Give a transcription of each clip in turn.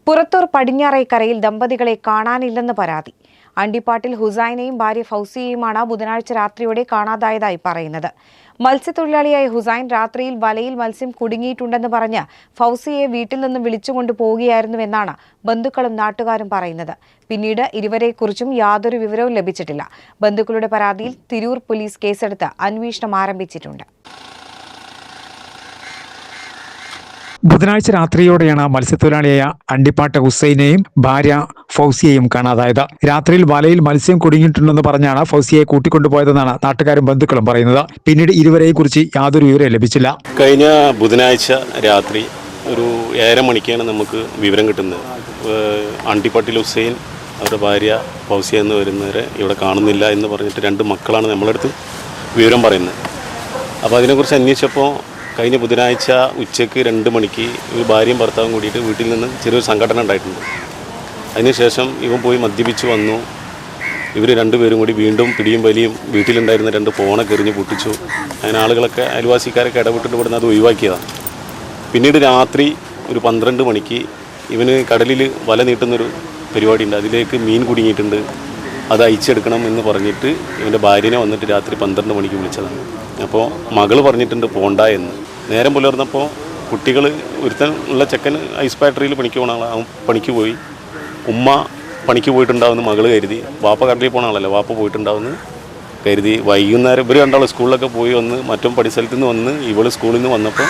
പുറത്തൂർ പടിഞ്ഞാറേക്കരയിൽ ദമ്പതികളെ കാണാനില്ലെന്ന് പരാതി. അണ്ടിപ്പാട്ടിൽ ഹുസൈനെയും ഭാര്യ ഫൗസിയെയുമാണ് ബുധനാഴ്ച രാത്രിയോടെ കാണാതായതായി പറയുന്നത്. മത്സ്യത്തൊഴിലാളിയായ ഹുസൈൻ രാത്രിയിൽ വലയിൽ മത്സ്യം കുടുങ്ങിയിട്ടുണ്ടെന്ന് പറഞ്ഞ് ഫൗസിയെ വീട്ടിൽ നിന്നും വിളിച്ചുകൊണ്ടു പോവുകയായിരുന്നുവെന്നാണ് ബന്ധുക്കളും നാട്ടുകാരും പറയുന്നത്. പിന്നീട് ഇരുവരെക്കുറിച്ചും യാതൊരു വിവരവും ലഭിച്ചിട്ടില്ല. ബന്ധുക്കളുടെ പരാതിയിൽ തിരൂർ പോലീസ് കേസെടുത്ത് അന്വേഷണം ആരംഭിച്ചിട്ടുണ്ട്. ബുധനാഴ്ച രാത്രിയോടെയാണ് മത്സ്യത്തൊഴിലാളിയായ അണ്ടിപ്പാട്ട് ഹുസൈനെയും ഭാര്യ ഫൗസിയെയും കാണാതായത്. രാത്രിയിൽ വലയിൽ മത്സ്യം കുടുങ്ങിയിട്ടുണ്ടെന്ന് പറഞ്ഞാണ് ഫൗസിയെ കൂട്ടിക്കൊണ്ടുപോയതെന്നാണ് നാട്ടുകാരും ബന്ധുക്കളും പറയുന്നത്. പിന്നീട് ഇരുവരെയും കുറിച്ച് യാതൊരു വിവരവും ലഭിച്ചില്ല. കഴിഞ്ഞ ബുധനാഴ്ച രാത്രി ഒരു 7:30 മണിക്കാണ് നമുക്ക് വിവരം കിട്ടുന്നത്. അണ്ടിപ്പാട്ടിൽ ഹുസൈൻ അവരുടെ ഭാര്യ ഫൗസിയ എന്ന് വരുന്നവരെ ഇവിടെ കാണുന്നില്ല എന്ന് പറഞ്ഞിട്ട് 2 മക്കളാണ് നമ്മളടുത്ത് വിവരം പറയുന്നത്. അപ്പോൾ അതിനെക്കുറിച്ച് അന്വേഷിച്ചപ്പോൾ കഴിഞ്ഞ ബുധനാഴ്ച ഉച്ചയ്ക്ക് 2 മണിക്ക് ഒരു ഭാര്യയും ഭർത്താവും കൂടിയിട്ട് വീട്ടിൽ നിന്ന് ചെറിയൊരു സംഘടന ഉണ്ടായിട്ടുണ്ട്. അതിനുശേഷം ഇവൻ പോയി മദ്യപിച്ച് വന്നു. ഇവർ 2 പേരും കൂടി വീണ്ടും പിടിയും വലിയും വീട്ടിലുണ്ടായിരുന്ന 2 ഫോണൊക്കെ എറിഞ്ഞ് പൊട്ടിച്ചു. അതിന് ആളുകളൊക്കെ അയൽവാസിക്കാരൊക്കെ ഇടപെട്ടിട്ട് ഇവിടുന്ന് അത് ഒഴിവാക്കിയതാണ്. പിന്നീട് രാത്രി ഒരു 12 മണിക്ക് ഇവന് കടലിൽ വല നീട്ടുന്നൊരു പരിപാടിയുണ്ട്. അതിലേക്ക് മീൻ കുടുങ്ങിയിട്ടുണ്ട്, അത് അയച്ചെടുക്കണം എന്ന് പറഞ്ഞിട്ട് ഇവൻ്റെ ഭാര്യനെ വന്നിട്ട് രാത്രി 12 മണിക്ക് വിളിച്ചതാണ്. അപ്പോൾ മകൾ പറഞ്ഞിട്ടുണ്ട് പോണ്ട എന്ന്. നേരം പുലർന്നപ്പോൾ കുട്ടികൾ ഒരുത്തൻ ഉള്ള ചെക്കൻ ഐസ് ഫാക്ടറിയിൽ പണിക്ക് പോകണ ആളാണ്. പണിക്ക് പോയി. ഉമ്മ പണിക്ക് പോയിട്ടുണ്ടാവുമെന്ന് മകൾ കരുതി. വാപ്പ കടലിൽ പോകണ ആളല്ലേ, വാപ്പ പോയിട്ടുണ്ടാവുമെന്ന് കരുതി. വൈകുന്നേരം ഇവർ രണ്ടാളും സ്കൂളിലൊക്കെ പോയി വന്ന് മറ്റും പഠിസ്ഥലത്ത് നിന്ന് വന്ന് ഇവൾ സ്കൂളിൽ നിന്ന് വന്നപ്പോൾ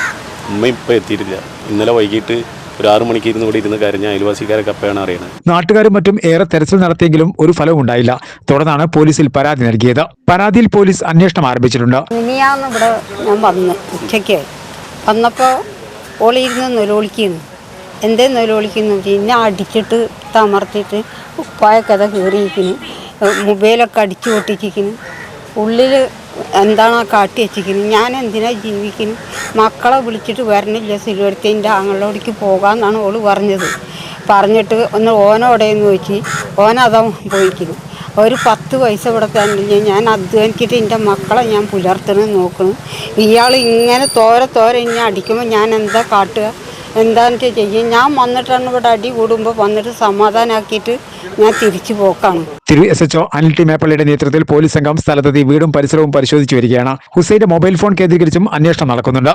ഉമ്മ ഇപ്പോൾ എത്തിയിട്ടില്ല. ഇന്നലെ വൈകിട്ട് ഒരു 6 മണിക്ക് ഇവിടെ ഇരുന്ന് കരഞ്ഞ അയൽവാസിക്കാരൊക്കെ അപ്പോഴാണ് അറിയണത്. നാട്ടുകാരും മറ്റും ഏറെ തെരച്ചിൽ നടത്തിയെങ്കിലും ഒരു ഫലവും ഉണ്ടായില്ല. തുടർന്നാണ് പോലീസിൽ പരാതി നൽകിയത്. പരാതിയിൽ പോലീസ് അന്വേഷണം ആരംഭിച്ചിട്ടുണ്ട്. ഇവിടെ ഞാൻ വന്ന് ഉച്ചയ്ക്ക് വന്നപ്പോൾ ഓളിയിരുന്ന് നൊലോളിക്കുന്നു. എന്തേ നൊലോളിക്കുന്നു പിന്നെ അടിച്ചിട്ട് തമർത്തിട്ട് ഉപ്പായക്കഥ കയറിയിരിക്കുന്നു, മൊബൈലൊക്കെ അടിച്ചു പൊട്ടിച്ചിരിക്കുന്നു, ഉള്ളിൽ എന്താണോ കാട്ടി വെച്ചിരിക്കുന്നത്. ഞാൻ എന്തിനാ ജീവിക്കുന്നു, മക്കളെ വിളിച്ചിട്ട് വരണില്ല, സിലുവരത്തിൻ്റെ ആങ്ങളോടേക്ക് പോകാമെന്നാണ് ഓള് പറഞ്ഞിട്ട് ഒന്ന് ഓനോടെയെന്ന് ചോദിച്ച് ഓനതാ പോയിക്കുന്നു. ഒരു 10 പൈസ ഇവിടെ തന്നില്ല. ഞാൻ അധ്വാനിച്ചിട്ട് എൻ്റെ മക്കളെ ഞാൻ പുലർത്തണം നോക്കണം. ഇയാൾ ഇങ്ങനെ തോര ഇങ്ങനെ അടിക്കുമ്പോൾ ഞാൻ എന്താ കാട്ടുക, എന്താണെന്ന് ചെയ്യും. ഞാൻ വന്നിട്ടാണ് ഇവിടെ അടി കൂടുമ്പോൾ വന്നിട്ട് സമാധാനമാക്കിയിട്ട് ഞാൻ തിരിച്ചു പോക്കാണ്. തിരു SHO അനിൽ ടി മേപ്പള്ളിയുടെ നേതൃത്വത്തിൽ പോലീസ് സംഘം സ്ഥലത്തെത്തി വീടും പരിസരവും പരിശോധിച്ചു വരികയാണ്. ഹുസൈന്റെ മൊബൈൽ ഫോൺ കേന്ദ്രീകരിച്ചും അന്വേഷണം നടക്കുന്നുണ്ട്.